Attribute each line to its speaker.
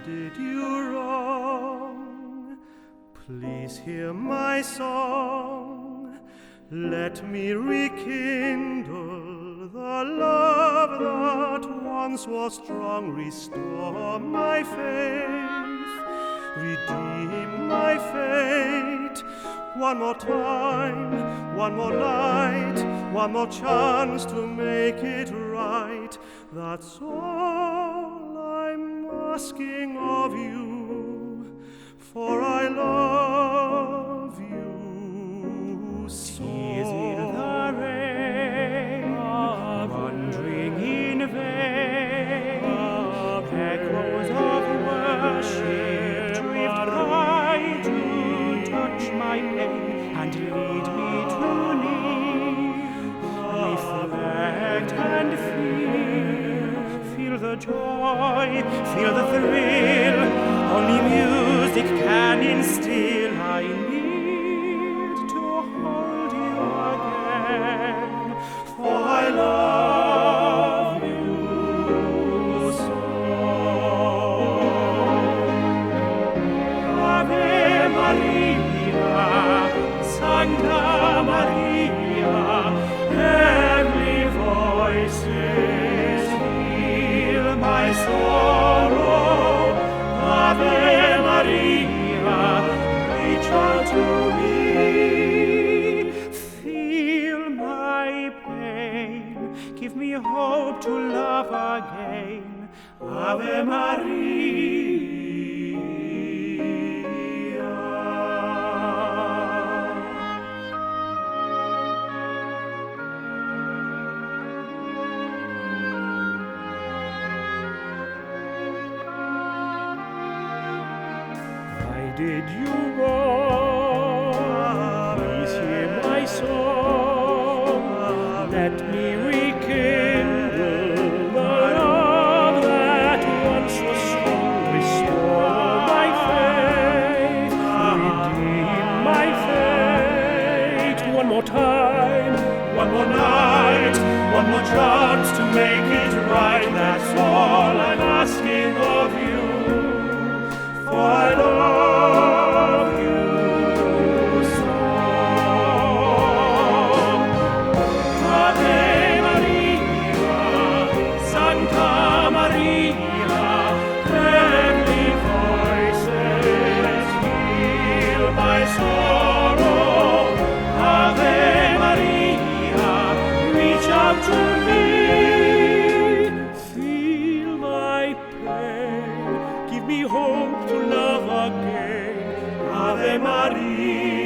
Speaker 1: did you wrong? Please hear my song. Let me rekindle the love that once was strong. Restore my faith, redeem my fate. One more time, one more night, one more chance to make it right. That's all I'm asking of you, for I love you so.
Speaker 2: Tears in the rain, wandering in vain, echoes of worship drift by to touch my pain and lead me to kneel. Reflect and feel the joy, feel the thrill. Only music can instill. I need to hold you again, for I love you so. Ave Maria, Santa Maria, heavenly voices heal my sorrow. Ave Maria, reach out to me, feel my pain, give me hope to love again. Ave Maria. Did you wrong? Please hear my song. Let me rekindle the love that once was strong. Restore my faith, redeem my fate. One more time, one more night, one more chance to make it right. That's all I'm asking of you, for I love you so. Ave Maria, Santa Maria, heavenly voices heal my sorrow. Ave Maria, reach out to me, feel my pain, give me hope to love again. Ave Maria.